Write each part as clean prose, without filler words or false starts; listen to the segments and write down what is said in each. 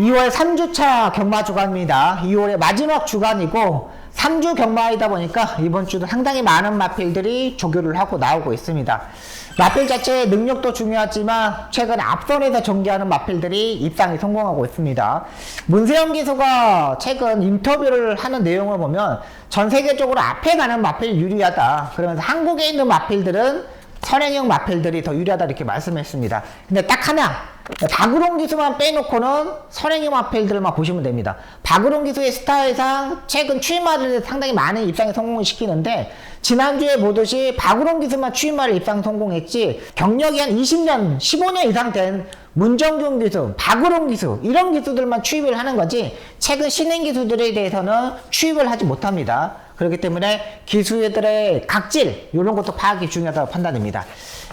2월 3주차 경마 주간입니다. 2월의 마지막 주간이고 3주 경마이다 보니까 이번 주도 상당히 많은 마필들이 조교를 하고 나오고 있습니다. 마필 자체의 능력도 중요하지만 최근 앞선에서 전개하는 마필들이 입상에 성공하고 있습니다. 문세영 기수가 최근 인터뷰를 하는 내용을 보면 전 세계적으로 앞에 가는 마필 유리하다. 그러면서 한국에 있는 마필들은 선행형 마필들이 더 유리하다 이렇게 말씀했습니다. 근데 딱 하나, 박우롱 기수만 빼놓고는 선행형 마필들만 보시면 됩니다. 박우롱 기수의 스타일상 최근 추임마를 상당히 많은 입상에 성공을 시키는데, 지난주에 보듯이 박우롱 기수만 추임마를 입상 성공했지 경력이 한 20년, 15년 이상 된 문정균 기수, 박우롱 기수 이런 기수들만 추입을 하는 거지 최근 신인 기수들에 대해서는 추입을 하지 못합니다. 그렇기 때문에 기수들의 각질 이런 것도 파악이 중요하다고 판단됩니다.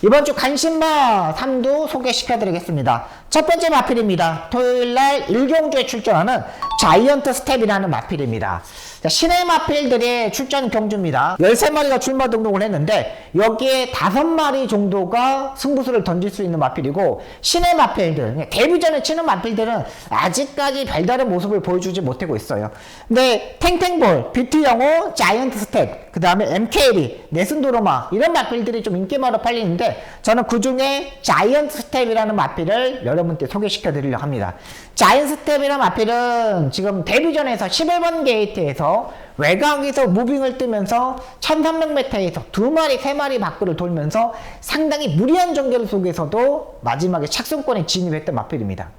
이번 주 간신마 3두 소개시켜 드리겠습니다. 첫 번째 마필입니다. 토요일날 일경주에 출전하는 자이언트 스텝이라는 마필입니다. 신의 마필들의 출전 경주입니다. 13마리가 출마 등록을 했는데 여기에 5마리 정도가 승부수를 던질 수 있는 마필이고, 신의 마필들, 데뷔전에 치는 마필들은 아직까지 별다른 모습을 보여주지 못하고 있어요. 근데 탱탱볼, 뷰티영호, 자이언트 스텝, 그 다음에 MKB, 네슨도로마 이런 마필들이 좀 인기마로 팔리는데, 저는 그 중에 자이언트 스텝이라는 마필을 여러분께 소개시켜 드리려고 합니다. 자이언트 스텝이라는 마필은 지금 데뷔전에서 11번 게이트에서 외곽에서 무빙을 뜨면서 1300m에서 2마리, 3마리 밖으로 돌면서 상당히 무리한 전개를 속에서도 마지막에 착승권에 진입했던 마필입니다.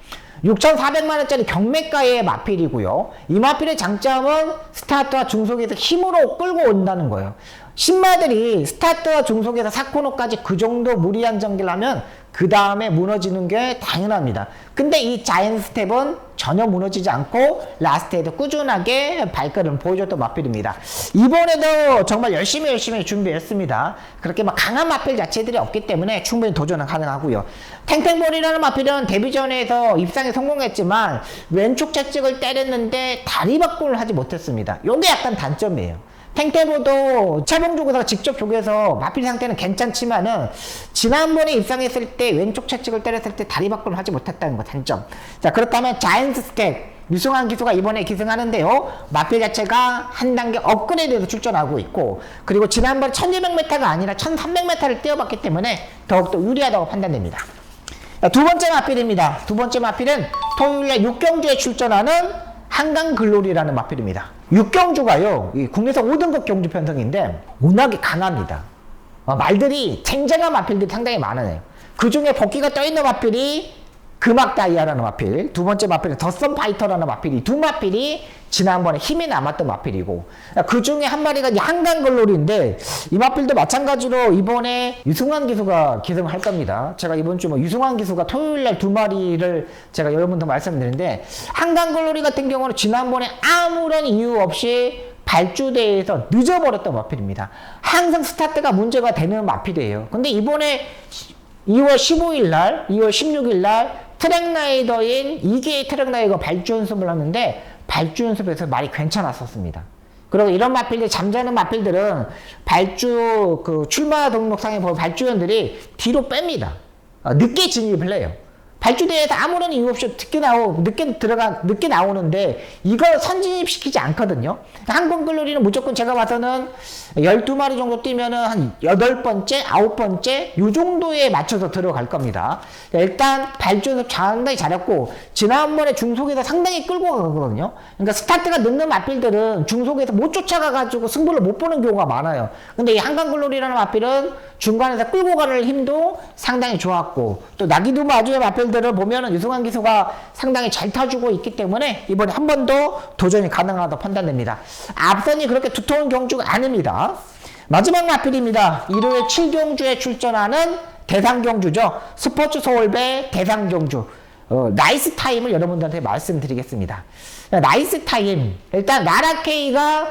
6,400만원짜리 경매가의 마필이고요. 이 마필의 장점은 스타트와 중속에서 힘으로 끌고 온다는 거예요. 신마들이 스타트와 중속에서 4코너까지 그 정도 무리한 전개를 하면 그 다음에 무너지는 게 당연합니다. 근데 이 자이언트 스텝은 전혀 무너지지 않고 라스트에도 꾸준하게 발걸음을 보여줬던 마필입니다. 이번에도 정말 열심히 준비했습니다. 그렇게 막 강한 마필 자체들이 없기 때문에 충분히 도전은 가능하고요. 탱탱볼이라는 마필은 데뷔전에서 입상에 성공했지만 왼쪽 채찍을 때렸는데 다리 바꿈을 하지 못했습니다. 이게 약간 단점이에요. 탱탱볼도 차봉조교사가 직접 조교해서 마필 상태는 괜찮지만은 지난번에 입상했을 때 왼쪽 채찍을 때렸을 때 다리 바꿈을 하지 못했다는 거 단점. 자, 그렇다면 자이언트 스텝 유승환 기수가 이번에 기승하는데요, 마필 자체가 한 단계 업그레이드해서 출전하고 있고, 그리고 지난번 1200m가 아니라 1300m를 뛰어봤기 때문에 더욱더 유리하다고 판단됩니다. 자, 두 번째 마필입니다. 두 번째 마필은 토요일날 육경주에 출전하는 한강글로리라는 마필입니다. 육경주가요, 국내에서 5등급 경주 편성인데 워낙에 강합니다. 말들이 쟁쟁한 마필들이 상당히 많아요. 그 중에 복귀가 떠있는 마필이 금악다이아라는 마필, 두 번째 마필은 더썸파이터라는 마필이, 두 마필이 지난번에 힘이 남았던 마필이고, 그 중에 한 마리가 한강글로리인데 이 마필도 마찬가지로 이번에 유승환 기수가 기승을 할 겁니다. 제가 이번 주 유승환 기수가 토요일날 2마리를 제가 여러분도 말씀드리는데, 한강글로리 같은 경우는 지난번에 아무런 이유 없이 발주대에서 늦어버렸던 마필입니다. 항상 스타트가 문제가 되는 마필이에요. 근데 이번에 2월 15일날, 2월 16일날 트랙라이더인 2개의 트랙라이더가 발주 연습을 하는데 발주 연습에서 말이 괜찮았었습니다. 그리고 이런 마필들, 잠자는 마필들은 발주 출마 등록상에 보면 발주원들이 뒤로 뺍니다. 늦게 진입을 해요. 발주대에서 아무런 이유 없이 늦게 나오는데 이걸 선진입시키지 않거든요. 한강글로리는 무조건 제가 봐서는 12마리 정도 뛰면은 한 8번째, 9번째 요 정도에 맞춰서 들어갈 겁니다. 일단 발주에서 상당히 잘했고, 지난번에 중속에서 상당히 끌고 가거든요. 그러니까 스타트가 늦는 마필들은 중속에서 못 쫓아가가지고 승부를 못 보는 경우가 많아요. 근데 이 한강글로리라는 마필은 중간에서 끌고 가는 힘도 상당히 좋았고, 또 나기도 마주의 마필들을 보면은 유승환 기수가 상당히 잘 타주고 있기 때문에 이번에 한 번 더 도전이 가능하다고 판단됩니다. 앞선이 그렇게 두터운 경주가 아닙니다. 마지막 마필입니다. 일요일 7경주에 출전하는 대상경주죠. 스포츠 서울배 대상경주. 나이스 타임을 여러분들한테 말씀드리겠습니다. 나이스 타임. 일단 나라K가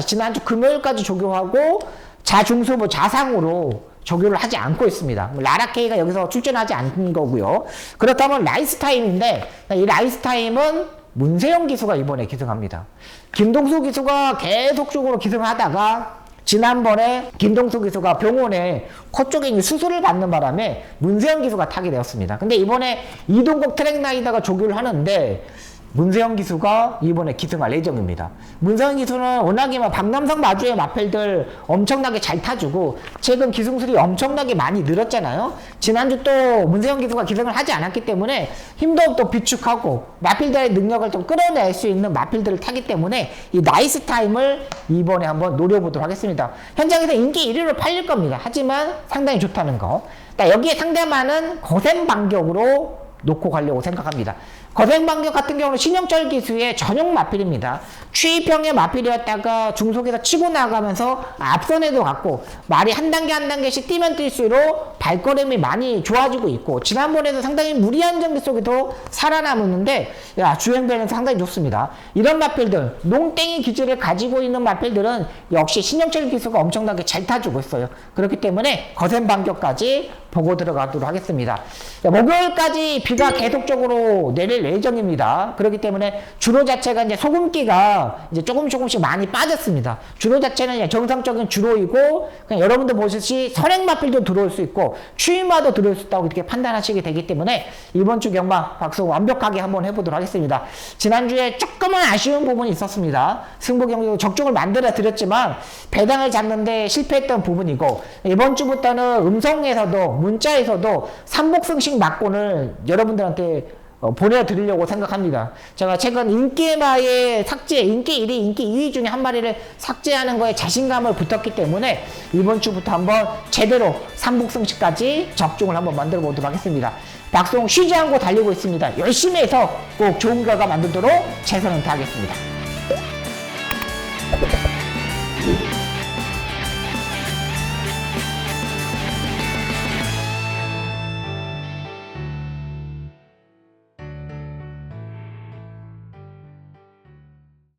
지난주 금요일까지 조교하고 자중수부 자상으로 조교를 하지 않고 있습니다. 라라K가 여기서 출전하지 않는 거고요. 그렇다면 라이스타임인데, 이 라이스타임은 문세영 기수가 이번에 기승합니다. 김동수 기수가 계속적으로 기승하다가 지난번에 김동수 기수가 병원에 코 쪽에 수술을 받는 바람에 문세영 기수가 타게 되었습니다. 근데 이번에 이동국 트랙라이더가 조교를 하는데 문세영 기수가 이번에 기승할 예정입니다. 문세영 기수는 워낙에 박남성 마주의 마펠들 엄청나게 잘 타주고 최근 기승술이 엄청나게 많이 늘었잖아요. 지난주 또 문세영 기수가 기승을 하지 않았기 때문에 힘도 또 비축하고 마필들의 능력을 좀 끌어낼 수 있는 마필들을 타기 때문에 이 나이스 타임을 이번에 한번 노려보도록 하겠습니다. 현장에서 인기 1위로 팔릴 겁니다. 하지만 상당히 좋다는 거. 여기에 상대만은 거센 반격으로 놓고 가려고 생각합니다. 거센반격 같은 경우는 신영철 기수의 전용 마필입니다. 취입형의 마필이었다가 중속에서 치고 나가면서 앞선에도 갔고 말이 한 단계 한 단계씩 뛰면 뛸수록 발걸음이 많이 좋아지고 있고 지난번에도 상당히 무리한 경기 속에도 살아남았는데 주행배는 상당히 좋습니다. 이런 마필들 농땡이 기질을 가지고 있는 마필들은 역시 신영철 기수가 엄청나게 잘 타주고 있어요. 그렇기 때문에 거센반격까지 보고 들어가도록 하겠습니다. 목요일까지 비가 계속적으로 내릴 예정입니다. 그렇기 때문에 주로 자체가 이제 소금기가 이제 조금씩 많이 빠졌습니다. 주로 자체는 정상적인 주로이고 그냥 여러분들 보시듯이 선행마필도 들어올 수 있고 추임마도 들어올 수 있다고 이렇게 판단하시게 되기 때문에 이번 주 경마 박수 완벽하게 한번 해보도록 하겠습니다. 지난주에 조금은 아쉬운 부분이 있었습니다. 승부 경기도 적중을 만들어 드렸지만 배당을 잡는데 실패했던 부분이고 이번 주부터는 음성에서도 문자에서도 삼복승식 막곤을 여러분들한테 보내드리려고 생각합니다. 제가 최근 인기마의 삭제, 인기 1위, 인기 2위 중에 한 마리를 삭제하는 거에 자신감을 붙었기 때문에 이번 주부터 한번 제대로 삼복승식까지 적중을 한번 만들어 보도록 하겠습니다. 박송 쉬지 않고 달리고 있습니다. 열심히 해서 꼭 좋은 결과 만들도록 최선을 다하겠습니다.